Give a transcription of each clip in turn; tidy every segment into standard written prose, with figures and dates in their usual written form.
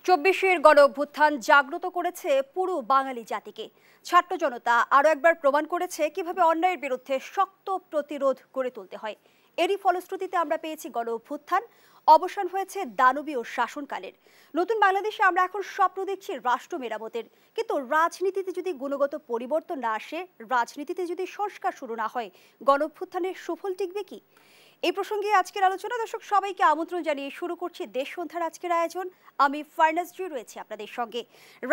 চব্বিশের গণ অভ্যুত্থান জাগ্রত করেছে পুরো বাঙালি জাতিকে। ছাত্র জনতা আরও একবার প্রমাণ করেছে কিভাবে অন্যায়ের বিরুদ্ধে শক্ত প্রতিরোধ গড়ে তুলতে হয়। এরই ফলশ্রুতিতে আমরা পেয়েছি গণ অভ্যুত্থান, অবসান হয়েছে দানবীয় শাসনকালের। নতুন বাংলাদেশে আমরা এখন স্বপ্ন দেখছি রাষ্ট্র মেরামতের, কিন্তু রাজনীতিতে যদি গুণগত পরিবর্তন না আসে, রাজনীতিতে যদি সংস্কার শুরু না হয়, গণ অভ্যুত্থানের সুফল টিকবে কি? এই প্রসঙ্গে আজকের আলোচনা। দর্শক সবাইকে আমন্ত্রণ জানিয়ে শুরু করছি দেশ সন্ধ্যার আজকের আয়োজন। আমি ফারনাজ জি রয়েছি আপনাদের সঙ্গে।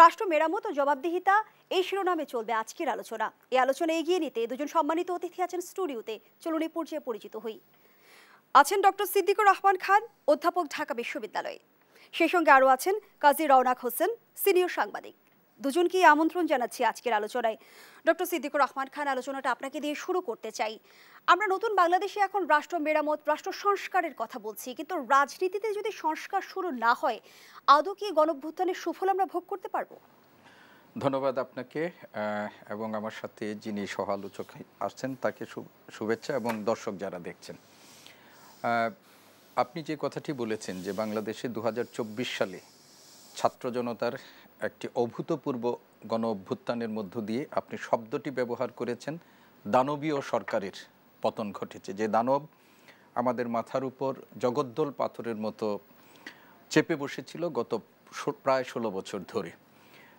রাষ্ট্র মেরামত ও জবাবদিহিতা, এই শিরোনামে চলবে আজকের আলোচনা। এই আলোচনা এগিয়ে নিতে দুজন সম্মানিত অতিথি আছেন স্টুডিওতে। চলুন এই পর্যায়ে পরিচিত হই। আছেন ডক্টর সিদ্দিকুর রহমান খান, অধ্যাপক, ঢাকা বিশ্ববিদ্যালয়। সেই সঙ্গে আরও আছেন কাজী রওনাক হোসেন, সিনিয়র সাংবাদিক। দুজনকে আমন্ত্রণ জানাচ্ছি আজকের আলোচনায়। ডক্টর সিদ্দিকুর রহমান খান, আলোচনাটা আপনাকে দিয়ে শুরু করতে চাই। আমরা নতুন বাংলাদেশে এখন রাষ্ট্র মেরামত, রাষ্ট্র সংস্কারের কথা বলছি, কিন্তু রাজনীতিতে যদি সংস্কার শুরু না হয়, আদৌ কি গণঅভ্যুত্থানের সুফল আমরা ভোগ করতে পারবো? ধন্যবাদ আপনাকে এবং আমার সাথে যিনি সহ আলোচক আসছেন তাকে শুভেচ্ছা, এবং দর্শক যারা দেখছেন। আপনি যে কথাটি বলেছেন যে বাংলাদেশে 2024 সালে ছাত্র জনতার একটি অভূতপূর্ব গণ অভ্যুত্থানের মধ্য দিয়ে আপনি শব্দটি ব্যবহার করেছেন, দানবীয় সরকারের পতন ঘটেছে। যে দানব আমাদের মাথার উপর জগদ্দল পাথরের মতো চেপে বসেছিল গত প্রায় 16 বছর ধরে,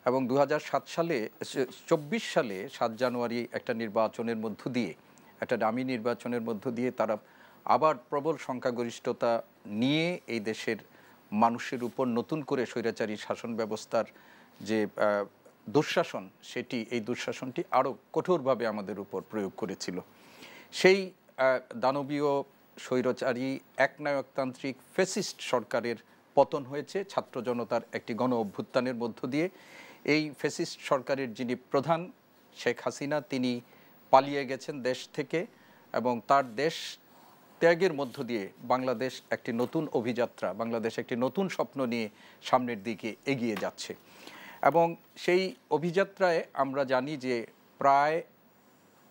এবং 2024 সালে 7 জানুয়ারি একটা নির্বাচনের মধ্য দিয়ে, একটা ডামি নির্বাচনের মধ্য দিয়ে তারা আবার প্রবল সংখ্যাগরিষ্ঠতা নিয়ে এই দেশের মানুষের উপর নতুন করে স্বৈরাচারী শাসন ব্যবস্থার যে দুঃশাসন, এই দুঃশাসনটি আরও কঠোরভাবে আমাদের উপর প্রয়োগ করেছিল। সেই দানবীয় স্বৈরাচারী একনায়কতান্ত্রিক ফ্যাসিস্ট সরকারের পতন হয়েছে ছাত্র জনতার একটি গণ অভ্যুত্থানের মধ্য দিয়ে। এই ফ্যাসিস্ট সরকারের যিনি প্রধান শেখ হাসিনা, তিনি পালিয়ে গেছেন দেশ থেকে, এবং তার দেশ ত্যাগের মধ্য দিয়ে বাংলাদেশ একটি নতুন অভিযাত্রা, বাংলাদেশ একটি নতুন স্বপ্ন নিয়ে সামনের দিকে এগিয়ে যাচ্ছে। এবং সেই অভিযাত্রায় আমরা জানি যে প্রায়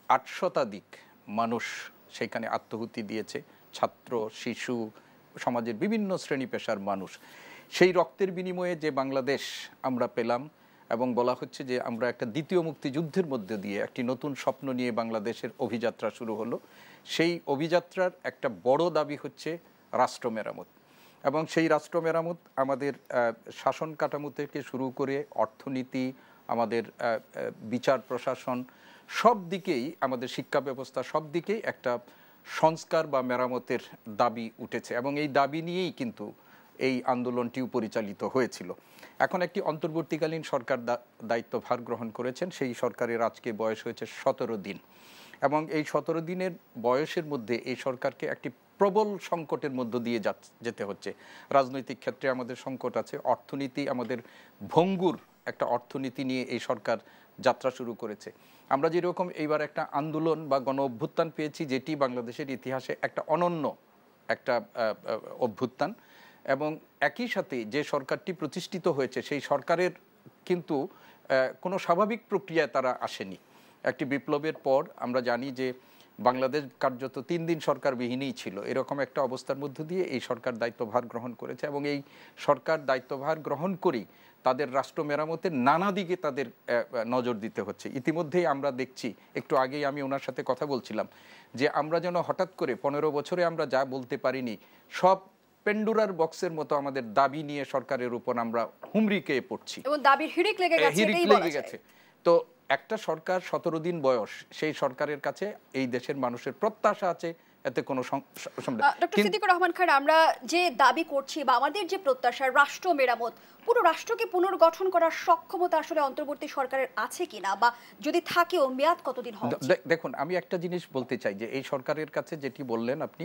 8 শতাধিক মানুষ সেখানে আত্মহুতি দিয়েছে, ছাত্র, শিশু, সমাজের বিভিন্ন শ্রেণী পেশার মানুষ। সেই রক্তের বিনিময়ে যে বাংলাদেশ আমরা পেলাম, এবং বলা হচ্ছে যে আমরা একটা দ্বিতীয় মুক্তিযুদ্ধের মধ্যে দিয়ে একটি নতুন স্বপ্ন নিয়ে বাংলাদেশের অভিযাত্রা শুরু হলো। সেই অভিযাত্রার একটা বড় দাবি হচ্ছে রাষ্ট্র মেরামত, এবং সেই রাষ্ট্র মেরামত আমাদের শাসন কাঠামো থেকে শুরু করে অর্থনীতি, আমাদের বিচার প্রশাসন, সব দিকেই, আমাদের শিক্ষা ব্যবস্থা, সব দিকেই একটা সংস্কার বা মেরামতের দাবি উঠেছে, এবং এই দাবি নিয়েই কিন্তু এই আন্দোলনটিও পরিচালিত হয়েছিল। এখন একটি অন্তর্বর্তীকালীন সরকার দায়িত্বভার গ্রহণ করেছেন। সেই সরকারের আজকে বয়স হয়েছে 17 দিন, এবং এই 17 দিনের বয়সের মধ্যে এই সরকারকে একটি প্রবল সংকটের মধ্য দিয়ে যেতে হচ্ছে। রাজনৈতিক ক্ষেত্রে আমাদের সংকট আছে, অর্থনীতি, আমাদের ভঙ্গুর একটা অর্থনীতি নিয়ে এই সরকার যাত্রা শুরু করেছে। আমরা যেরকম এইবার একটা আন্দোলন বা গণ অভ্যুত্থান পেয়েছি, যেটি বাংলাদেশের ইতিহাসে একটা অনন্য একটা অভ্যুত্থান, এবং একই সাথে যে সরকারটি প্রতিষ্ঠিত হয়েছে সেই সরকারের কিন্তু কোনো স্বাভাবিক প্রক্রিয়ায় তারা আসেনি। একটি বিপ্লবের পর আমরা জানি যে বাংলাদেশ কার্যত 3 দিন সরকারবিহীনই ছিল। এরকম একটা অবস্থার মধ্য দিয়ে এই সরকার দায়িত্বভার গ্রহণ করেছে, এবং এই সরকার দায়িত্বভার গ্রহণ করেই তাদের রাষ্ট্র মেরামতের নানা দিকে তাদের নজর দিতে হচ্ছে। ইতিমধ্যেই আমরা দেখছি, একটু আগেই আমি ওনার সাথে কথা বলছিলাম, যে আমরা যেন হঠাৎ করে 15 বছরে আমরা যা বলতে পারিনি, সব পেন্ডুরার বক্সের মতো আমাদের দাবি নিয়ে সরকারের উপর আমরা হুমড়ি খেয়ে পড়ছি, এবং দাবির হিড়িক লেগে গেছে। তো একটা সরকার 17 দিন বয়স, সেই সরকারের কাছে এই দেশের মানুষের প্রত্যাশা আছে, এতে কোনো ডক্টর সিদ্দিকুর রহমান খান, আমরা যে দাবি করছি বা আমাদের যে প্রত্যাশা রাষ্ট্র মেরামত, পুরো রাষ্ট্রকে পুনর্গঠন করার সক্ষমতা আসলে অন্তর্বর্তী সরকারের আছে কিনা, বা যদি থাকেও মেয়াদ কতদিন হবে? দেখুন, আমি একটা জিনিস বলতে চাই যে এই সরকারের কাছে যেটি বললেন আপনি,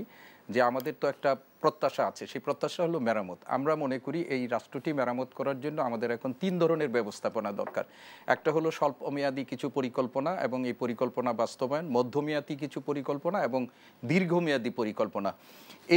যে আমাদের তো একটা প্রত্যাশা আছে, সেই প্রত্যাশা হলো মেরামত। আমরা মনে করি এই রাষ্ট্রটি মেরামত করার জন্য আমাদের এখন 3 ধরনের ব্যবস্থাপনা দরকার। একটা হলো স্বল্পমেয়াদী কিছু পরিকল্পনা, এবং এই পরিকল্পনা বাস্তবায়ন, মধ্যমেয়াদী কিছু পরিকল্পনা, এবং দীর্ঘমেয়াদী পরিকল্পনা।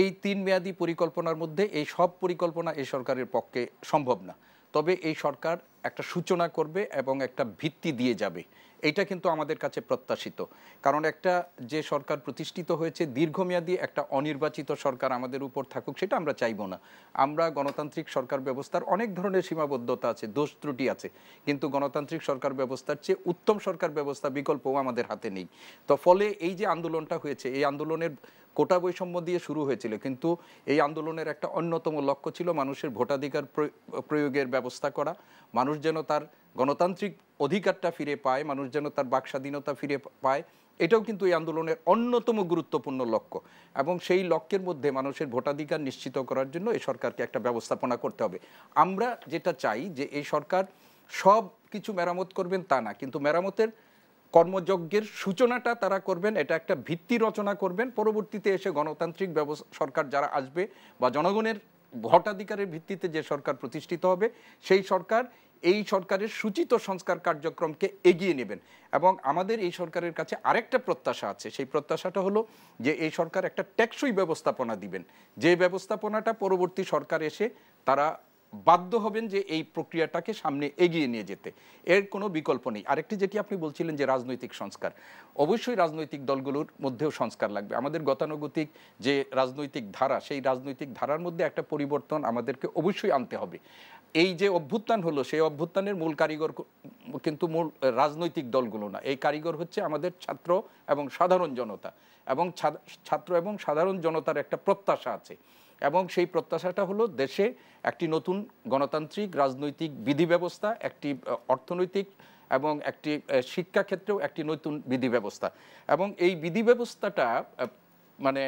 এই 3 মেয়াদী পরিকল্পনার মধ্যে এই সব পরিকল্পনা এই সরকারের পক্ষে সম্ভব না। তবে এই সরকার একটা সূচনা করবে এবং একটা ভিত্তি দিয়ে যাবে, এইটা কিন্তু আমাদের কাছে প্রত্যাশিত। কারণ একটা যে সরকার প্রতিষ্ঠিত হয়েছে দীর্ঘমেয়াদী একটা অনির্বাচিত সরকার আমাদের উপর থাকুক, সেটা আমরা চাইবো না। আমরা গণতান্ত্রিক সরকার ব্যবস্থার অনেক ধরনের সীমাবদ্ধতা আছে, দোষ ত্রুটি আছে, কিন্তু গণতান্ত্রিক সরকার ব্যবস্থার চেয়ে উত্তম সরকার ব্যবস্থা বিকল্পও আমাদের হাতে নেই। তো ফলে এই যে আন্দোলনটা হয়েছে, এই আন্দোলনের কোটা বৈষম্য দিয়ে শুরু হয়েছিল, কিন্তু এই আন্দোলনের একটা অন্যতম লক্ষ্য ছিল মানুষের ভোটাধিকার প্রয়োগের ব্যবস্থা করা, মানুষ যেন তার গণতান্ত্রিক অধিকারটা ফিরে পায়, মানুষ যেন তার বাক স্বাধীনতা ফিরে পায়। এটাও কিন্তু এই আন্দোলনের অন্যতম গুরুত্বপূর্ণ লক্ষ্য, এবং সেই লক্ষ্যের মধ্যে মানুষের ভোটাধিকার নিশ্চিত করার জন্য এই সরকারকে একটা ব্যবস্থাপনা করতে হবে। আমরা যেটা চাই যে এই সরকার সব কিছু মেরামত করবেন তা না, কিন্তু মেরামতের কর্মযজ্ঞের সূচনাটা তারা করবেন, এটা একটা ভিত্তি রচনা করবেন। পরবর্তীতে এসে গণতান্ত্রিক সরকার যারা আসবে বা জনগণের ভোটাধিকারের ভিত্তিতে যে সরকার প্রতিষ্ঠিত হবে, সেই সরকার এই সরকারের সূচিত সংস্কার কার্যক্রমকে এগিয়ে নেবেন। এবং আমাদের এই সরকারের কাছে আরেকটা প্রত্যাশা আছে, সেই প্রত্যাশাটা হলো যে এই সরকার একটা টেকসই ব্যবস্থাপনা দিবেন, যে ব্যবস্থাপনাটা পরবর্তী সরকার এসে তারা বাধ্য হবেন যে এই প্রক্রিয়াটাকে সামনে এগিয়ে নিয়ে যেতে, এর কোনো বিকল্প নেই। আরেকটি যেটি আপনি বলছিলেন যে রাজনৈতিক সংস্কার, অবশ্যই রাজনৈতিক দলগুলোর মধ্যেও সংস্কার লাগবে। আমাদের গতানুগতিক যে রাজনৈতিক ধারা, সেই রাজনৈতিক ধারার মধ্যে একটা পরিবর্তন আমাদেরকে অবশ্যই আনতে হবে। এই যে অভ্যুত্থান হলো, সেই অভ্যুত্থানের মূল কারিগর কিন্তু মূল রাজনৈতিক দলগুলো না, এই কারিগর হচ্ছে আমাদের ছাত্র এবং সাধারণ জনতা, এবং ছাত্র এবং সাধারণ জনতার একটা প্রত্যাশা আছে, এবং সেই প্রত্যাশাটা হলো দেশে একটি নতুন গণতান্ত্রিক রাজনৈতিক বিধি ব্যবস্থা, একটি অর্থনৈতিক এবং একটি শিক্ষাক্ষেত্রেও একটি নতুন বিধি ব্যবস্থা। এবং এই বিধি ব্যবস্থাটা মানে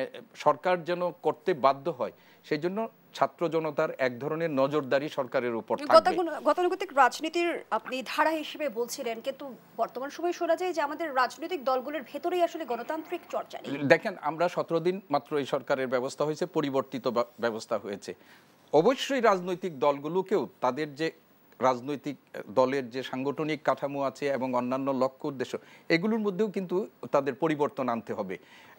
সরকার যেন করতে বাধ্য হয়, সেই জন্য ছাত্র জনতার এক ধরনের নজরদারি সরকারের উপর থাকবে। গতানুগতিক রাজনীতির আপনি ধারা হিসেবে বলছিলেন, কিন্তু বর্তমান সময়ে শোনা যায় যে আমাদের রাজনৈতিক দলগুলোর ভেতরেই আসলে গণতান্ত্রিক চর্চা নেই। দেখেন, আমরা 17 দিন মাত্র এই সরকারের ব্যবস্থা হয়েছে, পরিবর্তিত ব্যবস্থা হয়েছে। অবশ্যই রাজনৈতিক দলগুলোকেও তাদের যে রাজনৈতিক দলের যে সাংগঠনিক কাঠামো আছে এবং অন্যান্য লক্ষ্য উদ্দেশ্য, এগুলোর মধ্যেও কিন্তু তাদের পরিবর্তন আনতে হবে।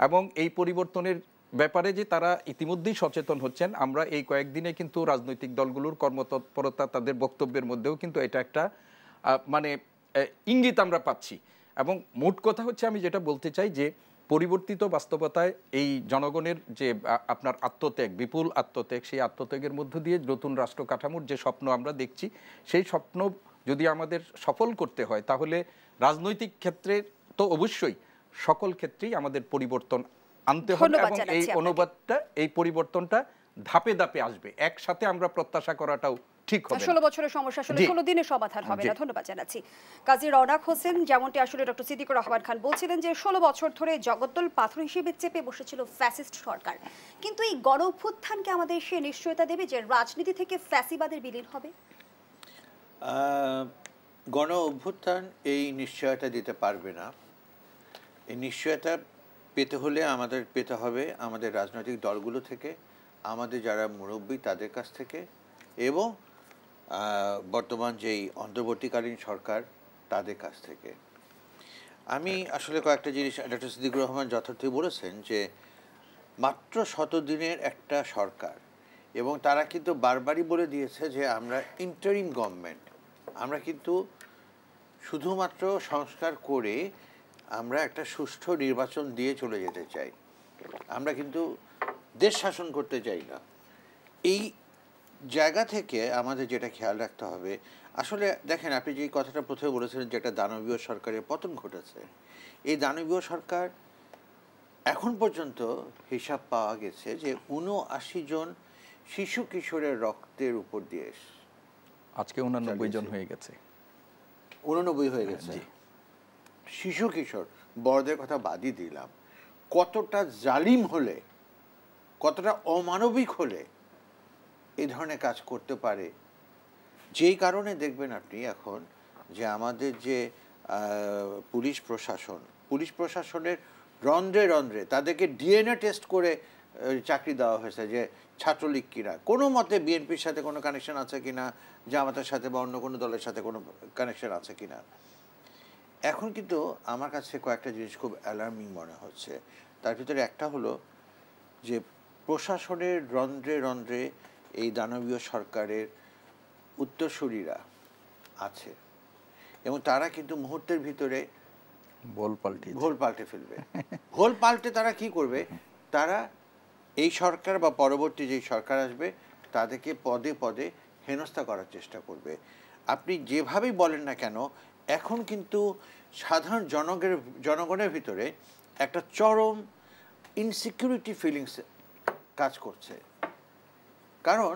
এবং এই পরিবর্তনের ব্যাপারে যে তারা ইতিমধ্যেই সচেতন হচ্ছেন, আমরা এই কয়েকদিনে কিন্তু রাজনৈতিক দলগুলোর কর্মতৎপরতা, তাদের বক্তব্যের মধ্যেও কিন্তু এটা একটা মানে ইঙ্গিত আমরা পাচ্ছি। এবং মোট কথা হচ্ছে, আমি যেটা বলতে চাই যে পরিবর্তিত বাস্তবতায় এই জনগণের যে আপনার আত্মত্যাগ, বিপুল আত্মত্যাগ, সেই আত্মত্যাগের মধ্য দিয়ে নতুন রাষ্ট্র কাঠামোর যে স্বপ্ন আমরা দেখছি, সেই স্বপ্ন যদি আমাদের সফল করতে হয়, তাহলে রাজনৈতিক ক্ষেত্রে তো অবশ্যই সকল ক্ষেত্রেই আমাদের পরিবর্তন আনতে হবে, এবং এই অনুবাদটা, এই পরিবর্তনটা ধাপে ধাপে আসবে, একসাথে আমরা প্রত্যাশা করাটাও ঠিক হবে। 16 বছরের সমস্যা আসলে 16 দিনে সমাধান হবে না। ধন্যবাদ জানাচ্ছি কাজী রওনাক হোসেন। যেমনটি আসলে ডক্টর সিদ্দিকুর রহমান খান বলছিলেন যে 16 বছর ধরে জগদ্দল পাথর হিসেবে চেপে বসেছিল ফ্যাসিস্ট সরকার, কিন্তু এই গণ অভ্যুত্থানকে আমাদের সে নিশ্চয়তা দেবে যে রাজনীতি থেকে ফ্যাসিবাদের বিলীন হবে? গণ অভ্যুত্থান এই নিশ্চয়তা দিতে পারবে না। এই নিশ্চয়তা পেতে হলে আমাদের পেতে হবে আমাদের রাজনৈতিক দলগুলো থেকে, আমাদের যারা মুরব্বী তাদের কাছ থেকে, এবং বর্তমান যেই অন্তর্বর্তীকালীন সরকার তাদের কাছ থেকে। আমি আসলে কয়েকটা জিনিস ডক্টর সিদ্দিকুর রহমান যথার্থই বলেছেন যে মাত্র 100 দিনের একটা সরকার, এবং তারা কিন্তু বারবারই বলে দিয়েছে যে আমরা ইন্টারিম গভর্নমেন্ট, আমরা কিন্তু শুধুমাত্র সংস্কার করে আমরা একটা সুষ্ঠু নির্বাচন দিয়ে চলে যেতে চাই, আমরা কিন্তু দেশ শাসন করতে চাই না। এই জায়গা থেকে আমাদের যেটা খেয়াল রাখতে হবে, আসলে দেখেন, আপনি যে কথাটা প্রথমে বলেছিলেন যে একটা দানবীয় সরকারের পতন ঘটেছে, এই দানবীয় সরকার এখন পর্যন্ত হিসাব পাওয়া গেছে যে 79 জন শিশু কিশোরের রক্তের উপর দিয়ে আজকে 89 জন হয়ে গেছে, 89 হয়ে গেছে শিশু কিশোর। বড়দের কথা বাদই দিলাম, কতটা জালিম হলে, কতটা অমানবিক হলে এই ধরনের কাজ করতে পারে। যেই কারণে দেখবেন আপনি এখন যে আমাদের যে পুলিশ প্রশাসনের রন্ধ্রে রন্ধ্রে তাদেরকে ডিএনএ টেস্ট করে চাকরি দেওয়া হয়েছে, যে ছাত্রলীগ কিনা, কোনো মতে বিএনপির সাথে কোনো কানেকশন আছে কিনা, জামাতের সাথে বা অন্য কোনো দলের সাথে কোনো কানেকশন আছে কিনা। এখন কিন্তু আমার কাছে কয়েকটা জিনিস খুব অ্যালার্মিং মনে হচ্ছে। তার ভিতরে একটা হলো যে প্রশাসনের রন্ধ্রে রন্ধ্রে এই দানবীয় সরকারের উত্তরসূরিরা আছে এবং তারা কিন্তু মুহূর্তের ভিতরে ঘোল পাল্টে ফেলবে। ঘোল পাল্টে তারা কি করবে, তারা এই সরকার বা পরবর্তী যে সরকার আসবে তাদেরকে পদে পদে হেনস্থা করার চেষ্টা করবে। আপনি যেভাবেই বলেন না কেন, এখন কিন্তু সাধারণ জনগণের ভিতরে একটা চরম ইনসিকিউরিটি ফিলিংস কাজ করছে। কারণ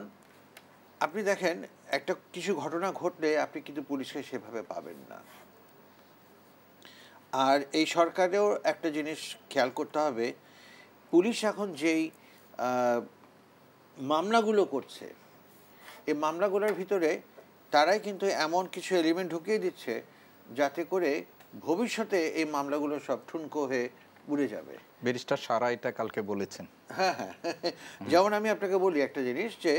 আপনি দেখেন, একটা কিছু ঘটনা ঘটলে আপনি কিন্তু পুলিশকে সেভাবে পাবেন না। আর এই সরকারেও একটা জিনিস খেয়াল করতে হবে, পুলিশ এখন যেই মামলাগুলো করছে, এই মামলাগুলোর ভিতরে তারাই কিন্তু এমন কিছু এলিমেন্ট ঢুকিয়ে দিচ্ছে যাতে করে ভবিষ্যতে এই মামলাগুলো সব ঠুনকো হয়ে উড়ে যাবে। ব্যারিস্টার সারা এটা কালকে বলেছেন। হ্যাঁ হ্যাঁ, যেমন আমি আপনাকে বলি একটা জিনিস, যে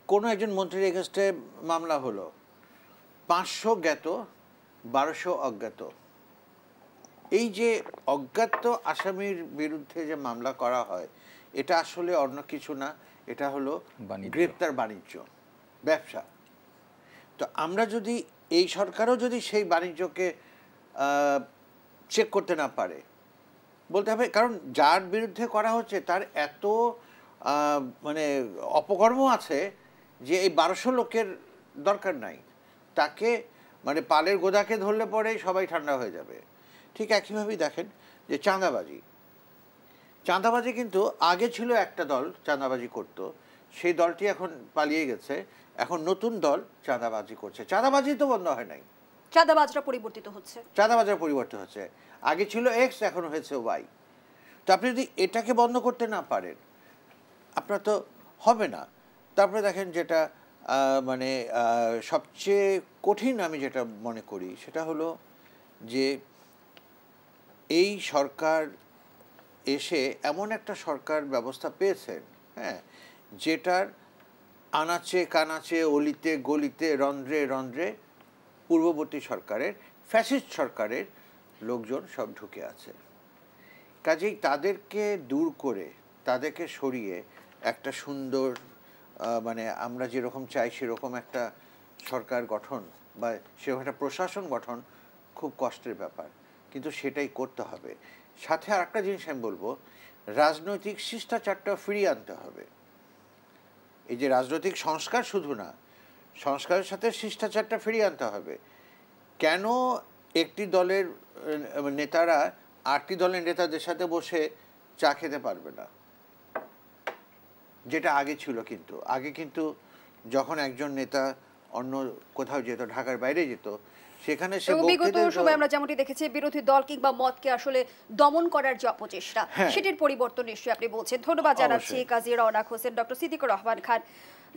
কোনো একজন মন্ত্রীর এগেনস্টে মামলা হলো, 500 জ্ঞাত 1200 অজ্ঞাত। এই যে অজ্ঞাত আসামির বিরুদ্ধে যে মামলা করা হয়, এটা আসলে অন্য কিছু না, এটা হলো গ্রেপ্তার বাণিজ্য, ব্যবসা। তো আমরা যদি, এই সরকারও যদি সেই বাণিজ্যকে চেক করতে না পারে, বলতে হবে, কারণ যার বিরুদ্ধে করা হচ্ছে তার এত মানে অপকর্ম আছে যে এই 1200 লোকের দরকার নাই, তাকে মানে পালের গোদাকে ধরলে পরে সবাই ঠান্ডা হয়ে যাবে। ঠিক একইভাবেই দেখেন যে চাঁদাবাজি কিন্তু আগে ছিল একটা দল চাঁদাবাজি করত, সেই দলটি এখন পালিয়ে গেছে, এখন নতুন দল চাঁদাবাজি করছে। চাঁদাবাজি তো বন্ধ হয় নাই, চাঁদাবাজরা পরিবর্তিত হচ্ছে, চাঁদাবাজরা পরিবর্তন হচ্ছে। আগে ছিল এক্স, এখন হয়েছে ওয়াই। তো আপনি যদি এটাকে বন্ধ করতে না পারেন, আপনার তো হবে না। তারপরে দেখেন যেটা মানে সবচেয়ে কঠিন আমি যেটা মনে করি সেটা হলো যে এই সরকার এসে এমন একটা সরকার ব্যবস্থা পেয়েছেন, হ্যাঁ, যেটার আনাচে কানাচে অলিতে গলিতে রন্ধ্রে রন্ধ্রে পূর্ববর্তী সরকারের ফ্যাসিস্ট সরকারের লোকজন সব ঢুকে আছে। কাজেই তাদেরকে দূর করে, তাদেরকে সরিয়ে একটা সুন্দর মানে আমরা যেরকম চাই সেরকম একটা সরকার গঠন বা সেরকম একটা প্রশাসন গঠন খুব কষ্টের ব্যাপার, কিন্তু সেটাই করতে হবে। সাথে আর একটা জিনিস আমি বলবো, রাজনৈতিক শিষ্টাচারটা ফিরিয়ে আনতে হবে। এই যে রাজনৈতিক সংস্কার শুধু না, সংস্কারের সাথে শিষ্টাচারটা ফিরিয়ে আনতে হবে। কেন একটি দলের নেতারা 8টি দলের নেতাদের সাথে বসে চা খেতে পারবে না, যেটা আগে ছিল? কিন্তু আগে কিন্তু যখন একজন নেতা অন্য কোথাও যেত, ঢাকার বাইরে যেত, সেখানে সে বিগত সময় আমরা যেমনটি দেখেছি বিরোধী দল কিংবা মতকে আসলে দমন করার যে অপচেষ্টা, সেটির পরিবর্তন নিশ্চয়ই আপনি বলছেন। ধন্যবাদ জানাচ্ছি কাজী রওনাক হোসেন, ডক্টর সিদ্দিকুর রহমান খান।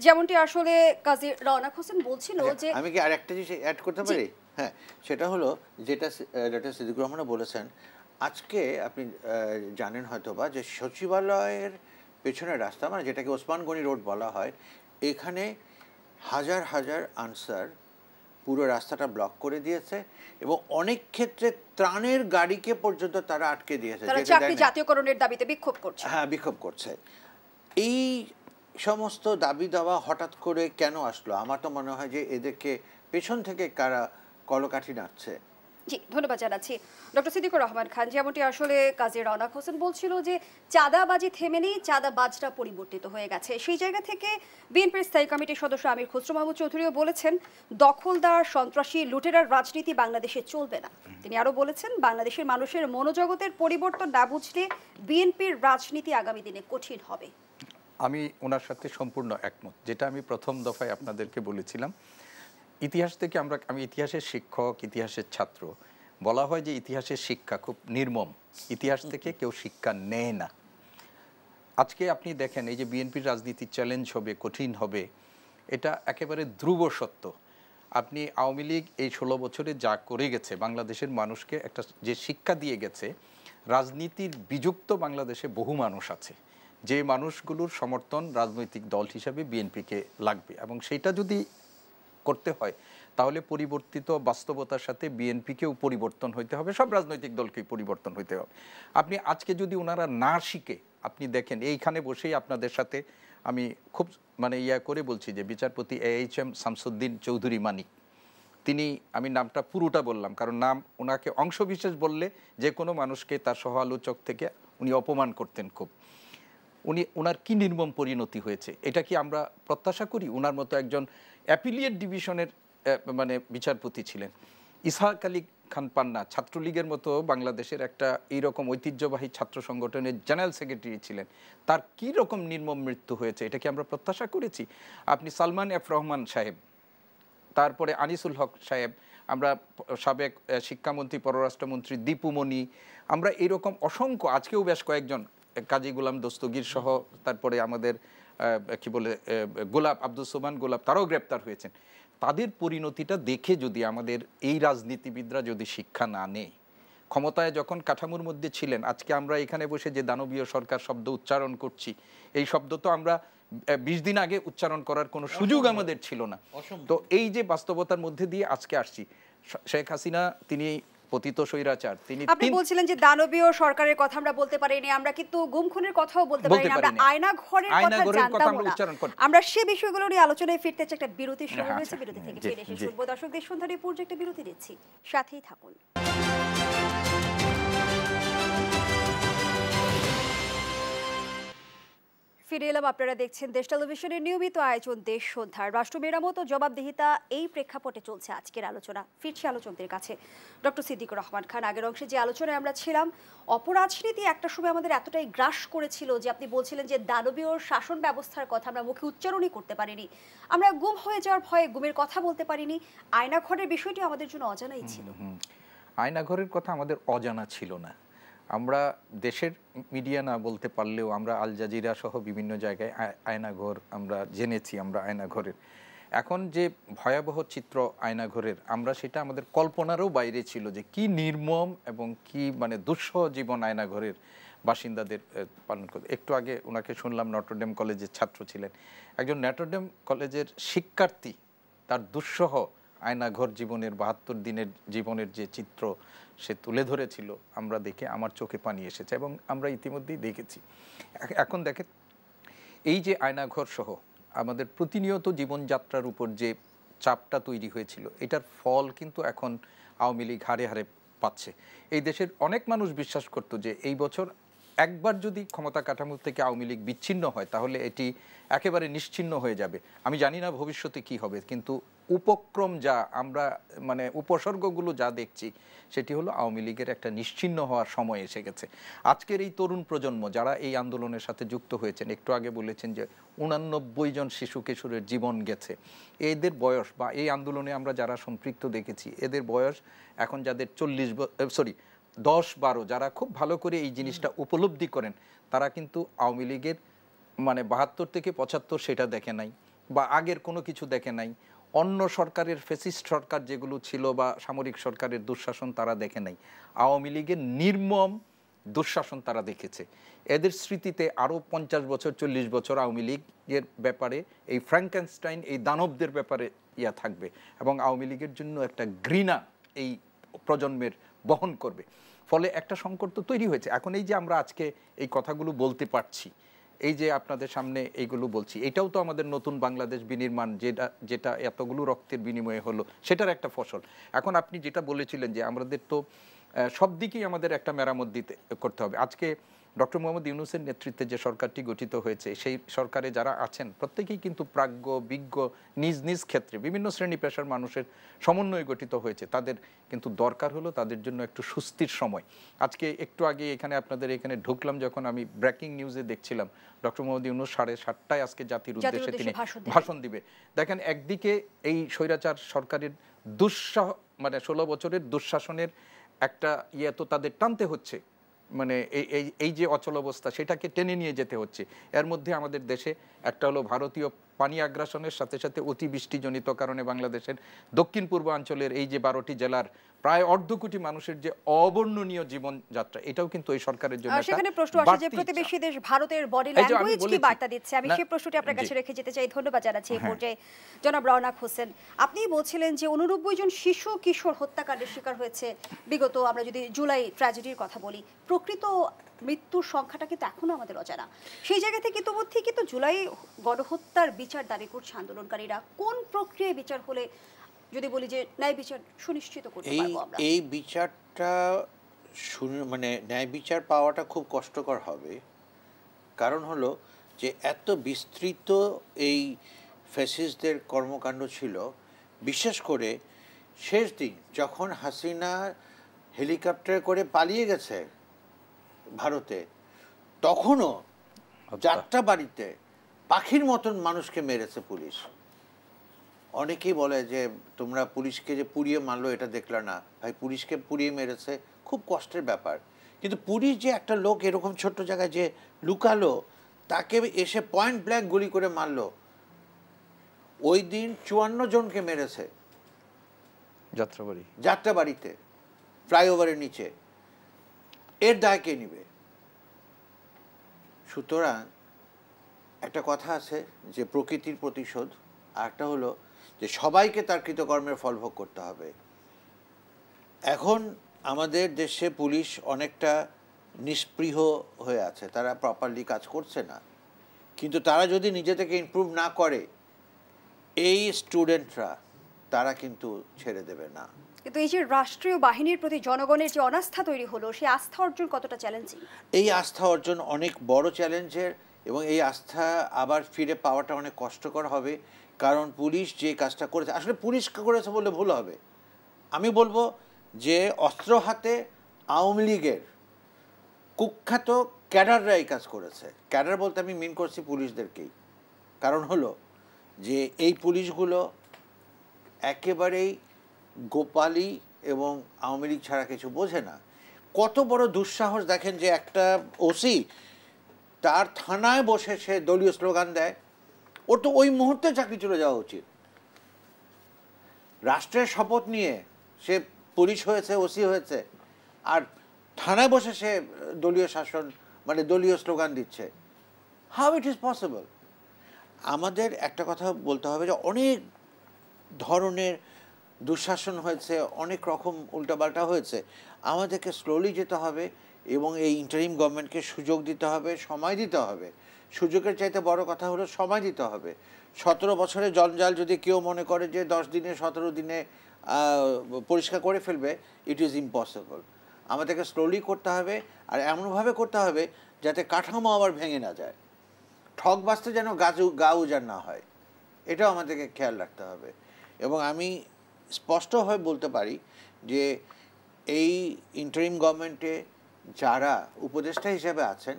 যেমনটি আসলে কাজী রওনাক হোসেন বলছিল যে, আমি কি আরেকটা জিনিস অ্যাড করতে পারি? হ্যাঁ, সেটা হলো যেটা ডক্টর সিদ্দিকুর রহমান বলেছেন, আজকে আপনি জানেন হয়তো বা, যে সচিবালয়ের পেছনের রাস্তা, মানে যেটাকে ওসমান গনি রোড বলা হয়, এখানে হাজার হাজার আনসার পুরো রাস্তাটা ব্লক করে দিয়েছে এবং অনেক ক্ষেত্রে ত্রাণের গাড়িকে পর্যন্ত তারা আটকে দিয়েছে, চাকরি জাতীয়করণের দাবিতে বিক্ষোভ করছে। হ্যাঁ, বিক্ষোভ করছে। এই সমস্ত দাবি দাওয়া হঠাৎ করে কেন আসলো? আমার তো মনে হয় যে এদেরকে পেছন থেকে কারা কলকাঠি নাড়ছে। জি, ধন্যবাদ জানাচ্ছি ডক্টর সিদ্দিকুর রহমান খান। যেমনটি আসলে কাজী রওনাক হোসেন বলছিল যে চাঁদাবাজি থেমে নেই, চাঁদাবাজরা পরিবর্তিত হয়ে গেছে। সেই জায়গা থেকে বিএনপির স্থায়ী কমিটির সদস্য আমির খসরু মাহমুদ চৌধুরীও বলেছেন, দখলদার সন্ত্রাসী লুটেরার রাজনীতি বাংলাদেশে চলবে না। তিনি আরও বলেছেন, বাংলাদেশের মানুষের মনোজগতের পরিবর্তন না বুঝলে বিএনপির রাজনীতি আগামী দিনে কঠিন হবে। আমি ওনার সাথে সম্পূর্ণ একমত। যেটা আমি প্রথম দফায় আপনাদেরকে বলেছিলাম, ইতিহাস থেকে আমি ইতিহাসের শিক্ষক, ইতিহাসের ছাত্র। বলা হয় যে ইতিহাসের শিক্ষা খুব নির্মম, ইতিহাস থেকে কেউ শিক্ষা নেয় না। আজকে আপনি দেখেন, এই যে বিএনপির রাজনীতির চ্যালেঞ্জ হবে, কঠিন হবে, এটা একেবারে ধ্রুব সত্য। আপনি আওয়ামী লীগ এই 16 বছরে যা করে গেছে, বাংলাদেশের মানুষকে একটা যে শিক্ষা দিয়ে গেছে, রাজনীতির বিযুক্ত বাংলাদেশে বহু মানুষ আছে, যে মানুষগুলোর সমর্থন রাজনৈতিক দল হিসাবে বিএনপিকে লাগবে, এবং সেইটা যদি করতে হয় তাহলে পরিবর্তিত বাস্তবতার সাথে বিএনপিকেও পরিবর্তন হইতে হবে, সব রাজনৈতিক দলকেই পরিবর্তন হইতে হবে। আপনি আজকে যদি ওনারা না শিখে আপনি দেখেন এইখানে বসেই আপনাদের সাথে আমি খুব মানে করে বলছি যে বিচারপতি AHM শামসুদ্দিন চৌধুরী মানিক, তিনি, আমি নামটা পুরোটা বললাম কারণ নাম ওনাকে অংশবিশেষ বললে যে কোনো মানুষকে তার সহ আলোচক থেকে উনি অপমান করতেন খুব। ওনার কি নির্মম পরিণতি হয়েছে, এটা কি আমরা প্রত্যাশা করি? ওনার মতো একজন অ্যাপিলিয়েট ডিভিশনের মানে বিচারপতি ছিলেন। ইসহাক আলী খান পান্না ছাত্রলীগের মতো বাংলাদেশের একটা এইরকম ঐতিহ্যবাহী ছাত্র সংগঠনের জেনারেল সেক্রেটারি ছিলেন, তার কি রকম নির্মম মৃত্যু হয়েছে, এটা কি আমরা প্রত্যাশা করেছি? আপনি সালমান এফ রহমান সাহেব, তারপরে আনিসুল হক সাহেব, আমরা সাবেক শিক্ষামন্ত্রী পররাষ্ট্রমন্ত্রী দীপুমণি, আমরা এরকম অসংখ্য, আজকেও বেশ কয়েকজন, কাজী গোলাম দস্তগীর সহ, তারপরে আমাদের কি বলে গোলাপ আব্দুল সোবান গোলাপ, তারাও গ্রেপ্তার হয়েছেন। তাদের পরিণতিটা দেখে যদি আমাদের এই রাজনীতিবিদরা যদি শিক্ষা না নেয়, ক্ষমতায় যখন কাঠামোর মধ্যে ছিলেন, আজকে আমরা এখানে বসে যে দানবীয় সরকার শব্দ উচ্চারণ করছি, এই শব্দ তো আমরা 20 দিন আগে উচ্চারণ করার কোনো সুযোগ আমাদের ছিল না। তো এই যে বাস্তবতার মধ্যে দিয়ে আজকে আসছি, শেখ হাসিনা তিনি পতিত স্বৈরাচার, তিনি, আপনি বলছিলেন যে দানবীয় সরকারের কথা আমরা বলতে পারিনি, আমরা কিন্তু গুম খুনের কথাও বলতে পারিনি, আমরা আয়না ঘরের কথা জানতাম না। আমরা সেই বিষয়গুলো নিয়ে আলোচনায় ফিরতে চাই, একটা বিরতি শুরু হয়েছে, বিরতি থেকে ফিরে এসে শুনবো। দর্শকদের সন্ধ্যা রিপোর্টে একটা বিরতি দিচ্ছি, সাথেই থাকুন। ফিরে এলাম, আপনারা দেখছেন দেশ টেলিভিশনের নিয়মিত আয়োজন দেশ সন্ধ্যার। রাষ্ট্র মেরামত ও জবাবদিহিতা, এই প্রেক্ষাপটে চলছে আজকের আলোচনা। ফিরছি আলোচকদের কাছে। ডক্টর সিদ্দিকুর রহমান খান, আগের অংশে যে আলোচনায় আমরা ছিলাম, অপরাজনীতি একটা সময় আমাদের এতটাই গ্রাস করেছিল যে আপনি বলছিলেন যে দানবীয় শাসন ব্যবস্থার কথা আমরা মুখে উচ্চারণই করতে পারিনি, আমরা গুম হয়ে যাওয়ার ভয়ে গুমের কথা বলতে পারিনি, আয়নাঘরের বিষয়টি আমাদের জন্য অজানাই ছিল। আয়নাঘরের কথা আমাদের অজানা ছিল না। আমরা দেশের মিডিয়া না বলতে পারলেও আমরা আল জাজিরা সহ বিভিন্ন জায়গায় আয়নাঘর আমরা জেনেছি। আমরা আয়নাঘরের এখন যে ভয়াবহ চিত্র আয়নাঘরের, আমরা সেটা আমাদের কল্পনারও বাইরে ছিল যে কি নির্মম এবং কি মানে দুঃসহ জীবন আয়নাঘরের বাসিন্দাদের পালন করে। একটু আগে ওনাকে শুনলাম নটরডেম কলেজের ছাত্র ছিলেন, একজন নটরডেম কলেজের শিক্ষার্থী, তার দুঃসহ আয়নাঘর জীবনের 72 দিনের জীবনের যে চিত্র সে তুলে ধরেছিল, আমরা দেখে আমার চোখে পানি এসেছে এবং আমরা ইতিমধ্যেই দেখেছি। এখন দেখেন, এই যে আয়নাঘর সহ আমাদের প্রতিনিয়ত জীবনযাত্রার উপর যে চাপটা তৈরি হয়েছিল, এটার ফল কিন্তু এখন আওয়ামী লীগ হারে হারে পাচ্ছে। এই দেশের অনেক মানুষ বিশ্বাস করত যে এই বছর একবার যদি ক্ষমতা কাঠামো থেকে আওয়ামী লীগ বিচ্ছিন্ন হয় তাহলে এটি একেবারে নিশ্চিহ্ন হয়ে যাবে। আমি জানি না ভবিষ্যতে কি হবে, কিন্তু উপক্রম যা আমরা মানে উপসর্গগুলো যা দেখছি সেটি হলো আওয়ামী লীগের একটা নিশ্চিহ্ন হওয়ার সময় এসে গেছে। আজকের এই তরুণ প্রজন্ম যারা এই আন্দোলনের সাথে যুক্ত হয়েছেন, একটু আগে বলেছেন যে 89 জন শিশু কিশোরের জীবন গেছে, এদের বয়স বা এই আন্দোলনে আমরা যারা সম্পৃক্ত দেখেছি এদের বয়স এখন যাদের 10-12 যারা খুব ভালো করে এই জিনিসটা উপলব্ধি করেন, তারা কিন্তু আওয়ামী লীগের মানে 72 থেকে 75 সেটা দেখে নাই বা আগের কোনো কিছু দেখে নাই, অন্য সরকারের ফ্যাসিস্ট সরকার যেগুলো ছিল বা সামরিক সরকারের দুঃশাসন তারা দেখে নাই, আওয়ামী লীগের নির্মম দুঃশাসন তারা দেখেছে। এদের স্মৃতিতে আরও 50 বছর 40 বছর আওয়ামী লীগের ব্যাপারে এই ফ্র্যাঙ্কেনস্টাইন এই দানবদের ব্যাপারে থাকবে এবং আওয়ামী লীগের জন্য একটা ঘৃণা এই প্রজন্মের বহন করবে। ফলে একটা সংকট তো তৈরি হয়েছে। এখন এই যে আমরা আজকে এই কথাগুলো বলতে পারছি, এই যে আপনাদের সামনে এইগুলো বলছি, এটাও তো আমাদের নতুন বাংলাদেশ বিনির্মাণ যেটা এতগুলো রক্তের বিনিময়ে হলো সেটার একটা ফসল। এখন আপনি যেটা বলেছিলেন যে আমাদের তো সব দিকেই আমাদের একটা মেরামত করতে হবে। আজকে ডক্টর মোহাম্মদ ইউনূসের নেতৃত্বে যে সরকারটি গঠিত হয়েছে, সেই সরকারে যারা আছেন প্রত্যেকেই কিন্তু প্রাজ্ঞ বিজ্ঞ, নিজ নিজ ক্ষেত্রে বিভিন্ন শ্রেণী পেশার মানুষের সমন্বয়ে গঠিত হয়েছে। তাদের কিন্তু দরকার হলো তাদের জন্য একটু স্বস্তির সময়। আজকে একটু আগে এখানে আপনাদের এখানে ঢুকলাম, যখন আমি ব্রেকিং নিউজে দেখছিলাম ডক্টর মোহাম্মদ ইউনূস 7:30টায় আজকে জাতির উদ্দেশ্যে তিনি ভাষণ দিবে। দেখেন, একদিকে এই স্বৈরাচার সরকারের মানে 16 বছরের দুঃশাসনের একটা তো তাদের টানতে হচ্ছে, মানে এই যে অচল অবস্থা সেটাকে টেনে নিয়ে যেতে হচ্ছে। এর মধ্যে আমাদের দেশে একটা হলো ভারতীয় পানি আগ্রাসনের সাথে সাথে অতিবৃষ্টিজনিত কারণে বাংলাদেশের দক্ষিণ পূর্বাঞ্চলের এই যে 12টি জেলার প্রায় 1.5 কোটি মানুষের যে অবর্ণনীয় জীবনযাত্রা, এটাও কিন্তু এই সরকারের জন্য সেখানে প্রশ্ন আসে যে প্রতিবেশী দেশ ভারতের বডি ল্যাঙ্গুয়েজ কি বার্তা দিচ্ছে। আমি সেই প্রশ্নটি আপনার কাছে রেখে যেতে চাই। ধন্যবাদ জানাচ্ছি এই পর্যায়ে জনাব রওনাক হোসেন। আপনি বলছিলেন যে 89 জন শিশু কিশোর হত্যাকাণ্ডের শিকার হয়েছে বিগত, আমরা যদি জুলাই ট্র্যাজেডির কথা বলি, প্রকৃত মৃত্যুর সংখ্যাটা কিন্তু এখনো আমাদের অজানা। সেই জায়গা থেকে ইতিমধ্যেই কিন্তু জুলাই গণহত্যার বিচার দাবি করছে আন্দোলনকারীরা। কোন প্রক্রিয়ায় বিচার হলে, যদি বলি যে ন্যায় বিচার সুনিশ্চিত করতে পারবো আমরা? এই বিচারটা মানে ন্যায় বিচার পাওয়াটা খুব কষ্টকর হবে। কারণ হলো যে এত বিস্তৃত এই ফ্যাসিস্টদের কর্মকাণ্ড ছিল, বিশেষ করে শেষ দিন যখন হাসিনা হেলিকপ্টারে করে পালিয়ে গেছে ভারতে, তখনও যাত্রাবাড়িতে পাখির মতন মানুষকে মেরেছে পুলিশ। অনেকেই বলে যে তোমরা পুলিশকে যে পুড়িয়ে মারলো এটা দেখলা না। ভাই, পুলিশকে পুড়িয়ে মেরেছে, খুব কষ্টের ব্যাপার। কিন্তু পুলিশ যে একটা লোক এরকম ছোট্ট জায়গায় যে লুকালো, তাকে এসে পয়েন্ট ব্ল্যাঙ্ক গুলি করে মারলো। ওই দিন 54 জনকে মেরেছে যাত্রাবাড়িতে, ফ্লাইওভারের নিচে। এর দায় কে নিবে? সুতরাং একটা কথা আছে যে প্রকৃতির প্রতিশোধ, আর একটা হলো যে সবাইকে তার কৃতকর্মের ফল ভোগ করতে হবে। এখন আমাদের দেশে পুলিশ অনেকটা নিষ্পৃহ হয়ে আছে, তারা প্রপারলি কাজ করছে না। কিন্তু তারা যদি নিজে থেকে ইমপ্রুভ না করে, এই স্টুডেন্টরা তারা কিন্তু ছেড়ে দেবে না। কিন্তু এই যে রাষ্ট্রীয় বাহিনীর প্রতি জনগণের যে অনাস্থা তৈরি হলো, সেই আস্থা অর্জন কতটা চ্যালেঞ্জিং? এই আস্থা অর্জন অনেক বড় চ্যালেঞ্জের, এবং এই আস্থা আবার ফিরে পাওয়াটা অনেক কষ্টকর হবে। কারণ পুলিশ যে কাজটা করেছে, আসলে পুলিশ করেছে বললে ভুল হবে। আমি বলবো যে অস্ত্র হাতে আওয়ামী লীগের কুখ্যাত ক্যাডাররা এই কাজ করেছে। ক্যাডার বলতে আমি মিন করছি পুলিশদেরকেই। কারণ হলো যে এই পুলিশগুলো একেবারেই গোপালী এবং আওয়ামী লীগ ছাড়া কিছু বোঝে না। কত বড় দুঃসাহস দেখেন যে একটা ওসি তার থানায় বসে সে দলীয় স্লোগান দেয়। ওর তো ওই মুহূর্তে চাকরি চলে যাওয়া উচিত। রাষ্ট্রের শপথ নিয়ে সে পুলিশ হয়েছে, ওসি হয়েছে, আর থানায় বসে সে দলীয় শাসন মানে দলীয় স্লোগান দিচ্ছে। How it is possible? আমাদের একটা কথা বলতে হবে যে অনেক ধরনের দুঃশাসন হয়েছে, অনেক রকম উল্টাপাল্টা হয়েছে। আমাদেরকে স্লোলি যেতে হবে এবং এই ইন্টারিম গভর্নমেন্টকে সুযোগ দিতে হবে, সময় দিতে হবে। সুযোগের চাইতে বড় কথা হলো সময় দিতে হবে। 17 বছরের জঞ্জাল যদি কেউ মনে করে যে 10 দিনে 17 দিনে পরিষ্কার করে ফেলবে, ইট ইজ ইম্পসিবল। আমাদেরকে স্লোলি করতে হবে, আর এমনভাবে করতে হবে যাতে কাঠামো আবার ভেঙে না যায়। ঠক বাঁচতে যেন গা উজাড় না হয়, এটাও আমাদেরকে খেয়াল রাখতে হবে। এবং আমি স্পষ্টভাবে বলতে পারি যে এই ইন্টারিম গভর্নমেন্টে যারা উপদেষ্টা হিসেবে আছেন,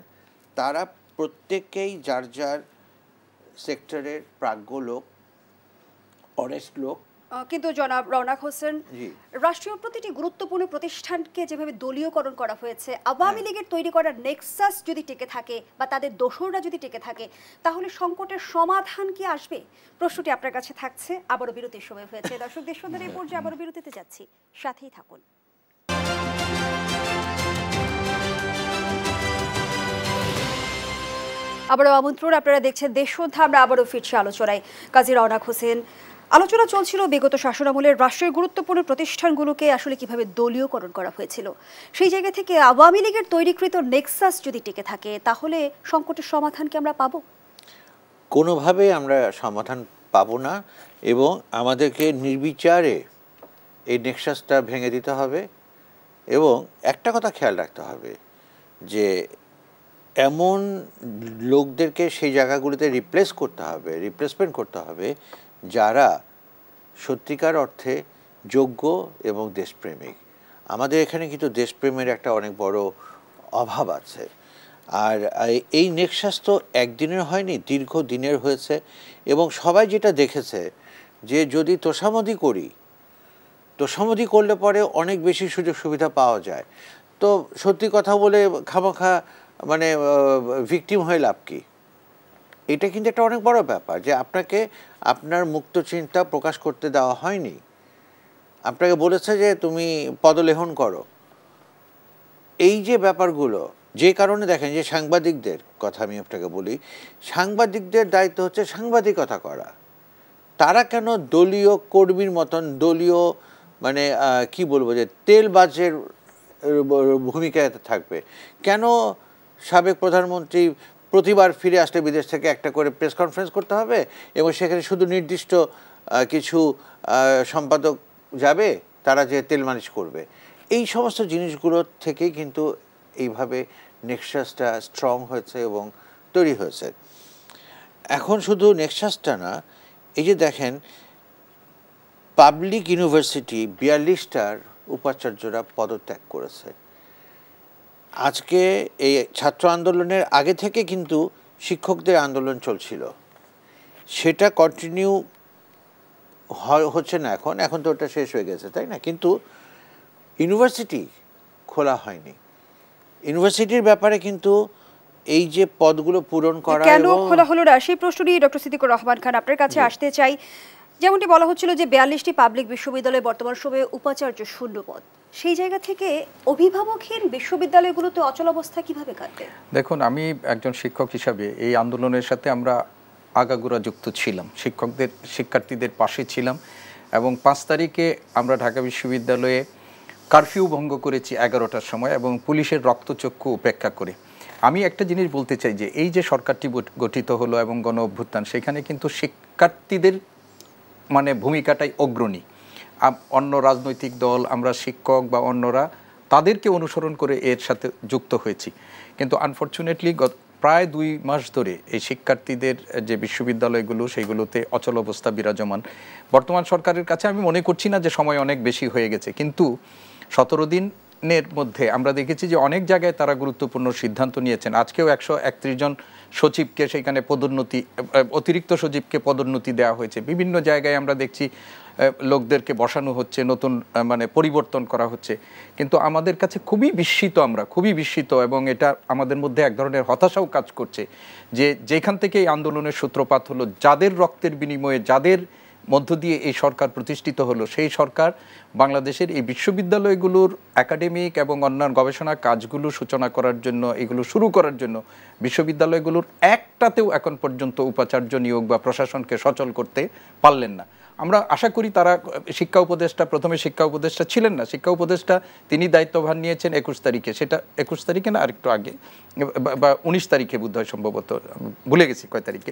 তারা প্রত্যেকেই যার যার সেক্টরের প্রাজ্ঞ লোক, অনেস্ট লোক। কিন্তু জনাব রওনাক হোসেন, রাষ্ট্রীয় প্রতিটি গুরুত্বপূর্ণ প্রতিষ্ঠানকে যেভাবে দলীয়করণ করা হয়েছে, আওয়ামী লীগের তৈরি করা নেক্সাস যদি টিকে থাকে বা তাদের দোসররা যদি টিকে থাকে, তাহলে সংকটের সমাধান কি আসবে? প্রশ্নটি আপনার কাছে থাকছে। আবারও বিরতির সময় হয়েছে। দর্শক, দেশ সন্ধ্যার এই পর্যায়ে আবারও বিরতিতে যাচ্ছি, সাথেই থাকুন। আবারও আমন্ত্রণ, আপনারা দেখছেন দেশ সন্ধ্যা। আমরা আবারও ফিরছি আলোচনায়। কাজী রওনাক হোসেন, আলোচনা চলছিল বিগত শাসনামলের রাষ্ট্রের গুরুত্বপূর্ণ প্রতিষ্ঠানগুলোকে আসলে কিভাবে দলীয়করণ করা হয়েছিল। সেই জায়গা থেকে আওয়ামী লীগের তৈরিকৃত নেক্সাস যদি টিকে থাকে, তাহলে সংকটের সমাধান কি আমরা পাবো? কোনোভাবেই আমরা সমাধান পাবো না, এবং আমাদেরকে নির্বিচারে এই নেক্সাসটা ভেঙে দিতে হবে। এবং একটা কথা খেয়াল রাখতে হবে যে এমন লোকদেরকে সেই জায়গাগুলিতে রিপ্লেসমেন্ট করতে হবে যারা সত্যিকার অর্থে যোগ্য এবং দেশপ্রেমিক। আমাদের এখানে কিন্তু দেশপ্রেমের একটা অনেক বড় অভাব আছে। আর এই নেক্সাস তো একদিনের হয়নি, দীর্ঘ দিনের হয়েছে। এবং সবাই যেটা দেখেছে যে যদি তোষামোদি করলে পরে অনেক বেশি সুযোগ সুবিধা পাওয়া যায়। তো সত্যি কথা বলে খামাখা মানে ভিকটিম হয়ে লাভ কি? এটা কিন্তু একটা অনেক বড় ব্যাপার যে আপনাকে আপনার মুক্ত চিন্তা প্রকাশ করতে দেওয়া হয়নি। আপনাকে বলেছে যে তুমি পদলেহন করো। এই যে ব্যাপারগুলো, যে কারণে দেখেন যে সাংবাদিকদের কথা আমি আপনাকে বলি, সাংবাদিকদের দায়িত্ব হচ্ছে সাংবাদিকতা করা। তারা কেন দলীয় কর্মীর মতন দলীয় মানে কি বলবো যে তেলবাজের ভূমিকায় থাকবে? কেন সাবেক প্রধানমন্ত্রী প্রতিবার ফিরে আসলে বিদেশ থেকে একটা করে প্রেস কনফারেন্স করতে হবে এবং সেখানে শুধু নির্দিষ্ট কিছু সম্পাদক যাবে, তারা যে তেল মালিশ করবে। এই সমস্ত জিনিসগুলো থেকেই কিন্তু এইভাবে নেক্সাসটা স্ট্রং হয়েছে এবং তৈরি হয়েছে। এখন শুধু নেক্সাসটা না, এই যে দেখেন পাবলিক ইউনিভার্সিটি 42টার উপাচার্যরা পদত্যাগ করেছে। আজকে এই ছাত্র আন্দোলনের আগে থেকে কিন্তু শিক্ষকদের আন্দোলন চলছিল, সেটা কন্টিনিউ হচ্ছে না এখন তো ওটা শেষ হয়ে গেছে, তাই না? কিন্তু ইউনিভার্সিটি খোলা হয়নি। ইউনিভার্সিটির ব্যাপারে কিন্তু এই যে পদগুলো পূরণ করা কেন খোলা হলো না সেই প্রশ্ন নিয়ে ডক্টর সিদ্দিকুর রহমান খান আপনার কাছে আসতে চাই। যেমনটি বলা হচ্ছিল যে 42টি পাবলিক বিশ্ববিদ্যালয়ে বর্তমান সময়ে উপাচার্য শূন্য পদ, সেই জায়গা থেকে অভিভাবকহীন বিশ্ববিদ্যালয়গুলোতে অচলাবস্থা কিভাবে কাটবে? দেখুন, আমি একজন শিক্ষক হিসাবে এই আন্দোলনের সাথে আমরা আগাগোড়া যুক্ত ছিলাম, শিক্ষার্থীদের পাশে ছিলাম এবং 5 তারিখে আমরা ঢাকা বিশ্ববিদ্যালয়ে কারফিউ ভঙ্গ করেছি 11টার সময় এবং পুলিশের রক্তচক্ষু উপেক্ষা করে। আমি একটা জিনিস বলতে চাই যে এই যে সরকারটি গঠিত হলো এবং গণ অভ্যুত্থান, সেখানে কিন্তু শিক্ষার্থীদের মানে ভূমিকাটাই অগ্রণী। অন্য রাজনৈতিক দল, আমরা শিক্ষক বা অন্যরা তাদেরকে অনুসরণ করে এর সাথে যুক্ত হয়েছি। কিন্তু আনফরচুনেটলি প্রায় 2 মাস ধরে এই শিক্ষার্থীদের যে বিশ্ববিদ্যালয়গুলো সেইগুলোতে অচল অবস্থা বিরাজমান। বর্তমান সরকারের কাছে আমি মনে করছি না যে সময় অনেক বেশি হয়ে গেছে, কিন্তু 17 দিনের মধ্যে আমরা দেখেছি যে অনেক জায়গায় তারা গুরুত্বপূর্ণ সিদ্ধান্ত নিয়েছেন। আজকেও 131 জন সচিবকে সেখানে পদোন্নতি, অতিরিক্ত সচিবকে পদোন্নতি দেওয়া হয়েছে। বিভিন্ন জায়গায় আমরা দেখছি লোকদেরকে বসানো হচ্ছে, নতুন মানে পরিবর্তন করা হচ্ছে। কিন্তু আমাদের কাছে আমরা খুবই বিস্মিত এবং এটা আমাদের মধ্যে এক ধরনের হতাশাও কাজ করছে যে যেখান থেকে এই আন্দোলনের সূত্রপাত হলো, যাদের রক্তের বিনিময়ে, যাদের মধ্য দিয়ে এই সরকার প্রতিষ্ঠিত হলো, সেই সরকার বাংলাদেশের এই বিশ্ববিদ্যালয়গুলোর একাডেমিক এবং অন্যান্য গবেষণা কাজগুলো সূচনা করার জন্য, এগুলো শুরু করার জন্য বিশ্ববিদ্যালয়গুলোর একটাতেও এখন পর্যন্ত উপাচার্য নিয়োগ বা প্রশাসনকে সচল করতে পারলেন না। আমরা আশা করি তারা প্রথমে শিক্ষা উপদেষ্টা ছিলেন না, শিক্ষা উপদেষ্টা তিনি দায়িত্বভার নিয়েছেন 21 তারিখে, সেটা 21 তারিখে না আরেকটু আগে বা 19 তারিখে বোধহয়, সম্ভবত ভুলে গেছি কয় তারিখে।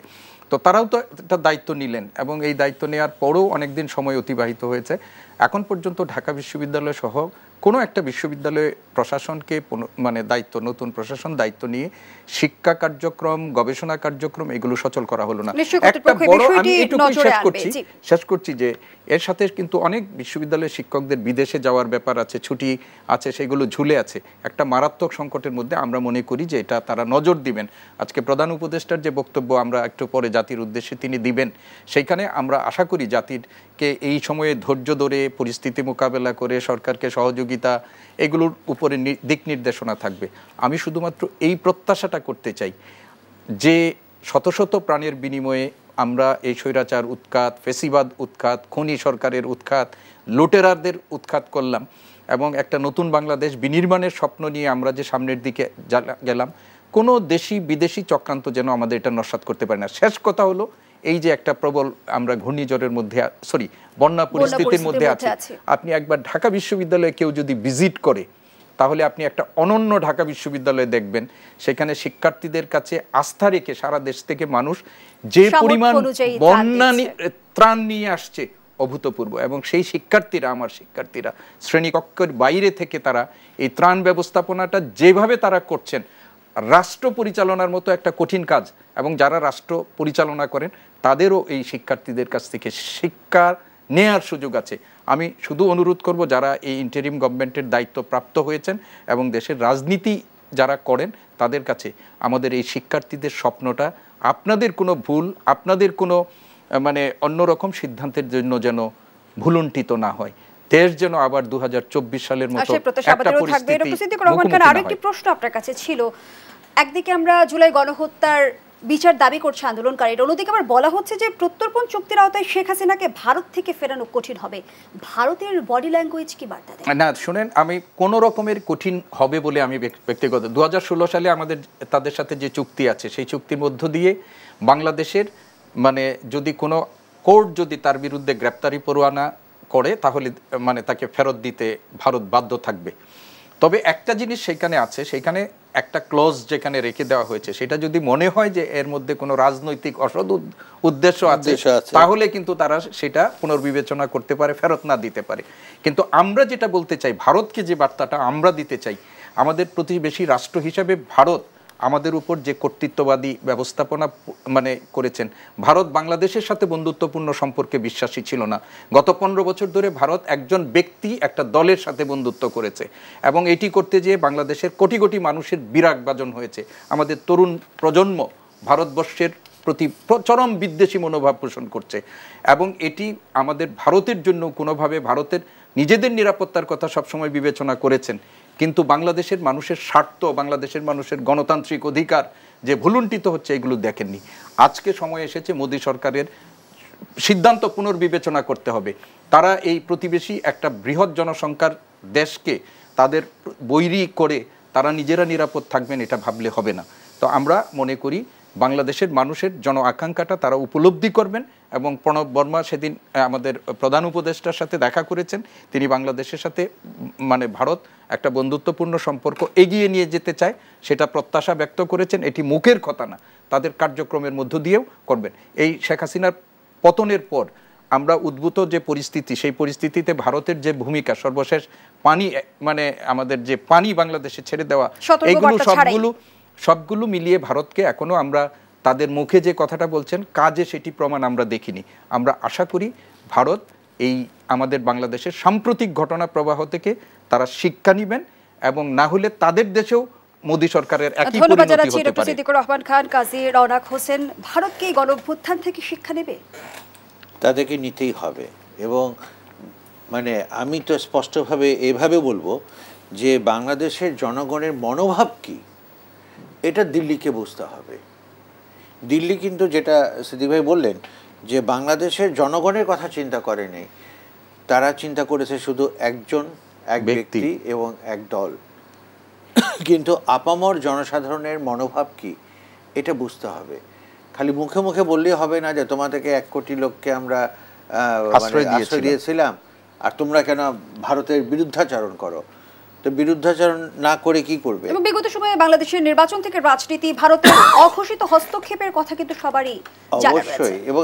তো তারাও তো একটা দায়িত্ব নিলেন এবং এই দায়িত্ব নেওয়ার পরেও অনেকদিন সময় অতিবাহিত হয়েছে। এখন পর্যন্ত ঢাকা বিশ্ববিদ্যালয় সহ কোনো একটা বিশ্ববিদ্যালয় প্রশাসনকে মানে নতুন প্রশাসন দায়িত্ব নিয়ে শিক্ষা কার্যক্রম, গবেষণা কার্যক্রম এগুলো সচল করা হলো না। একটা বড়, আমি এটুকুই শেষ করছি যে এর সাথে কিন্তু অনেক বিশ্ববিদ্যালয়ের শিক্ষকদের বিদেশে যাওয়ার ব্যাপার আছে, ছুটি আছে, সেগুলো ঝুলে আছে। একটা মারাত্মক সংকটের মধ্যে আমরা মনে করি যে এটা তারা নজর দিবেন। আজকে প্রধান উপদেষ্টার যে বক্তব্য আমরা একটু পরে জাতির উদ্দেশ্যে তিনি দিবেন, সেইখানে আমরা আশা করি জাতিরকে এই সময়ে ধৈর্য ধরে পরিস্থিতি মোকাবেলা করে সরকারকে সহযোগিতা এগুলোর উপরে দিক নির্দেশনা থাকবে। আমি শুধুমাত্র এই প্রত্যাশাটা করতে চাই যে শত শত প্রাণের বিনিময়ে আমরা এই স্বৈরাচার উৎখাত, ফেসিবাদ উৎখাত, খনি সরকারের উৎখাত, লুটেরারদের উৎখাত করলাম এবং একটা নতুন বাংলাদেশ বিনির্মাণের স্বপ্ন নিয়ে আমরা যে সামনের দিকে গেলাম, কোনো দেশি বিদেশি চক্রান্ত যেন আমাদের এটা নস্যাৎ করতে পারে না। শেষ কথা হলো এই যে একটা প্রবল আমরা ঘূর্ণিঝড়ের মধ্যে বন্যা পরিস্থিতির মধ্যে আছে। আপনি একবার ঢাকা বিশ্ববিদ্যালয়ে কেউ যদি ভিজিট করে তাহলে আপনি একটা অনন্য ঢাকা বিশ্ববিদ্যালয়ে দেখবেন, সেখানে শিক্ষার্থীদের কাছে আস্থা রেখে সারা দেশ থেকে মানুষ যে পরিমাণ বন্যা ত্রাণ নিয়ে আসছে অভূতপূর্ব। এবং সেই আমার শিক্ষার্থীরা শ্রেণীকক্ষের বাইরে থেকে তারা এই ত্রাণ ব্যবস্থাপনাটা যেভাবে তারা করছেন, রাষ্ট্র পরিচালনার মতো একটা কঠিন কাজ, এবং যারা রাষ্ট্র পরিচালনা করেন তাদেরও এই শিক্ষার্থীদের কাছ থেকে শিক্ষা নেয়ার সুযোগ আছে। আমি শুধু অনুরোধ করব যারা এই ইন্টারিম গভর্নমেন্টের দায়িত্ব প্রাপ্ত হয়েছেন এবং দেশের রাজনীতি যারা করেন তাদের কাছে আমাদের এই শিক্ষার্থীদের স্বপ্নটা আপনাদের কোনো ভুল, আপনাদের কোনো মানে অন্যরকম সিদ্ধান্তের জন্য যেন ভুলুণ্ঠিত না হয়। দেশ যেন আবার 2024 সালের মতো একটা পরিস্থিতি। আরেকটি প্রশ্ন আপনার কাছে ছিল, একদিকে আমরা জুলাই গণহত্যার বিচার দাবি করছে আন্দোলনকারীরা, অন্যদিকে আবার বলা হচ্ছে যে প্রত্যর্পণ চুক্তির আওতায় শেখ হাসিনাকে ভারত থেকে ফেরানো কঠিন হবে। ভারতের বডি ল্যাঙ্গুয়েজ কি বার্তা দেয়? না শুনেন, আমি কোন রকমের কঠিন হবে বলে আমি ব্যক্তিগত 2016 সালে আমাদের তাদের সাথে যে চুক্তি আছে সেই চুক্তির মধ্য দিয়ে বাংলাদেশের মানে যদি কোনো কোর্ট যদি তার বিরুদ্ধে গ্রেপ্তারি পরোয়ানা করে তাহলে মানে তাকে ফেরত দিতে ভারত বাধ্য থাকবে। তবে একটা জিনিস সেখানে আছে, সেখানে একটা ক্লজ যেখানে রেখে দেওয়া হয়েছে, সেটা যদি মনে হয় যে এর মধ্যে কোনো রাজনৈতিক অসৎ উদ্দেশ্য আছে, তাহলে কিন্তু তারা সেটা পুনর্বিবেচনা করতে পারে, ফেরত না দিতে পারে। কিন্তু আমরা যেটা বলতে চাই, ভারতকে যে বার্তাটা আমরা দিতে চাই, আমাদের প্রতিবেশী রাষ্ট্র হিসাবে ভারত আমাদের উপর যে কর্তৃত্ববাদী ব্যবস্থাপনা মানে করেছেন, ভারত বাংলাদেশের সাথে বন্ধুত্বপূর্ণ সম্পর্কে বিশ্বাসী ছিল না। গত 15 বছর ধরে ভারত একজন ব্যক্তি একটা দলের সাথে বন্ধুত্ব করেছে, এবং এটি করতে যেয়ে বাংলাদেশের কোটি কোটি মানুষের বিরাগ ভাজন হয়েছে। আমাদের তরুণ প্রজন্ম ভারতবর্ষের প্রতি চরম বিদ্বেষী মনোভাব পোষণ করছে, এবং এটি আমাদের ভারতের জন্য কোনোভাবে, ভারতের নিজেদের নিরাপত্তার কথা সবসময় বিবেচনা করেছেন, কিন্তু বাংলাদেশের মানুষের স্বার্থ, বাংলাদেশের মানুষের গণতান্ত্রিক অধিকার যে ভুলুণ্ঠিত হচ্ছে, এগুলো দেখেননি। আজকে সময় এসেছে মোদী সরকারের সিদ্ধান্ত পুনর্বিবেচনা করতে হবে। তারা এই প্রতিবেশী একটা বৃহৎ জনসংখ্যার দেশকে তাদের বৈরী করে তারা নিজেরা নিরাপদ থাকবেন, এটা ভাবলে হবে না। তো আমরা মনে করি বাংলাদেশের মানুষের জন আকাঙ্ক্ষাটা তারা উপলব্ধি করবেন, এবং প্রণব বর্মা সেদিন আমাদের প্রধান উপদেষ্টার সাথে দেখা করেছেন। তিনি বাংলাদেশের সাথে মানে ভারত একটা বন্ধুত্বপূর্ণ সম্পর্ক এগিয়ে নিয়ে যেতে চায়, সেটা প্রত্যাশা ব্যক্ত করেছেন। এটি মুখের কথা না, তাদের কার্যক্রমের মধ্য দিয়েও করবেন। এই শেখ হাসিনার পতনের পর আমরা উদ্ভূত যে পরিস্থিতি, সেই পরিস্থিতিতে ভারতের যে ভূমিকা, সর্বশেষ পানি মানে আমাদের যে পানি বাংলাদেশে ছেড়ে দেওয়া, এইগুলো সবগুলো মিলিয়ে ভারতকে এখনো আমরা তাদের মুখে যে কথাটা বলছেন, কাজে সেটি প্রমাণ আমরা দেখিনি। আমরা আশা করি ভারত এই আমাদের বাংলাদেশের সাম্প্রতিক ঘটনা প্রবাহ থেকে তারা শিক্ষা নেবেন, এবং না হলে তাদের দেশেও মোদী সরকারের একই পরিণতি হতে পারে। সিদ্দিকুর রহমান খান, কাজী রওনাক হোসেন, ভারত কি গণঅভ্যুত্থান থেকে শিক্ষা নেবে? তাদেরকে নিতেই হবে। এবং মানে আমি তো স্পষ্টভাবে এভাবে বলবো যে বাংলাদেশের জনগণের মনোভাব কি, এটা দিল্লিকে বুঝতে হবে। দিল্লি কিন্তু যেটা সিদ্দিক ভাই বললেন যে বাংলাদেশের জনগণের কথা চিন্তা করেনি, তারা চিন্তা করেছে শুধু একজন, এক ব্যক্তি এবং এক দল। কিন্তু আপামর জনসাধারণের মনোভাব কি, এটা বুঝতে হবে। খালি মুখে মুখে বললেই হবে না যে তোমাদেরকে 1 কোটি লোককে আমরা আশ্রয় দিয়েছিলাম আর তোমরা কেন ভারতের বিরুদ্ধাচরণ করো। তো বিরুদ্ধাচরণ না করে কি করবে? এবং বিগত সময়ে বাংলাদেশের নির্বাচন থেকে রাজনীতি, ভারতের অঘোষিত হস্তক্ষেপের কথা কিন্তু সবারই জানা রয়েছে। অবশ্যই। এবং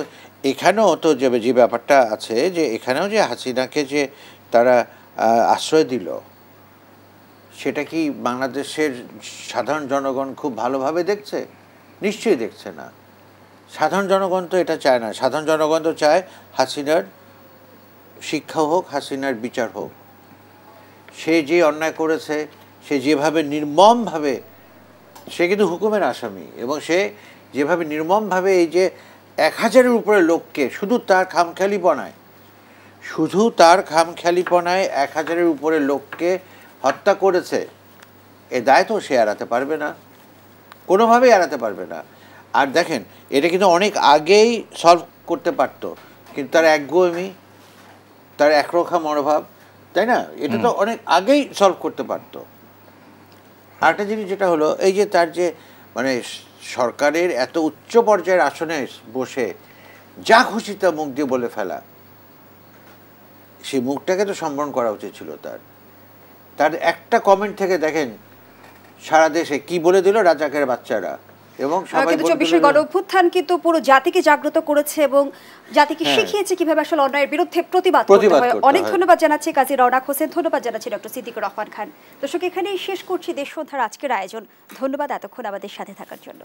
এখানেও তো যে ব্যাপারটা আছে, যে এখানেও যে হাসিনাকে যে তারা আশ্রয় দিল, সেটা কি বাংলাদেশের সাধারণ জনগণ খুব ভালোভাবে দেখছে? নিশ্চয়ই দেখছে না। সাধারণ জনগণ তো এটা চায় না। সাধারণ জনগণ তো চায় হাসিনার শিক্ষা হোক, হাসিনার বিচার হোক। সে যে অন্যায় করেছে, সে যেভাবে নির্মমভাবে, সে কিন্তু হুকুমের আসামি, এবং সে যেভাবে নির্মমভাবে এই যে 1000-এর উপরে লোককে শুধু তার খামখেয়ালিপনায় 1000-এর উপরে লোককে হত্যা করেছে, এ দায় তো সে এড়াতে পারবে না, কোনোভাবেই এড়াতে পারবে না। আর দেখেন, এটা কিন্তু অনেক আগেই সলভ করতে পারতো, কিন্তু তার একগুঁয়েমি, তার একরোখা মনোভাব, তাই না, এটা তো অনেক আগেই সলভ করতে পারতো। আরেকটা জিনিস যেটা হলো, এই যে তার যে মানে সরকারের এত উচ্চ পর্যায়ের আসনে বসে যা খুশি তা মুখ দিয়ে বলে ফেলা, সেই মুখটাকে তো সম্মান করা উচিত ছিল তার। তার একটা কমেন্ট থেকে দেখেন সারা দেশে কি বলে দিল রাজাকের বাচ্চারা, এবং সবাই 24-এর গণঅভ্যুত্থান কিন্তু পুরো জাতিকে জাগ্রত করেছে এবং জাতিকে শিখিয়েছে কিভাবে আসলে অন্যায়ের বিরুদ্ধে প্রতিবাদ করতে হয়। অনেক ধন্যবাদ জানাচ্ছি কাজী রওনাক হোসেন, ধন্যবাদ জানাচ্ছি ডক্টর সিদ্দিকুর রহমান খান। দর্শক, এখানেই শেষ করছি দেশসন্ধ্যার আজকের আয়োজন। ধন্যবাদ এতক্ষণ আমাদের সাথে থাকার জন্য।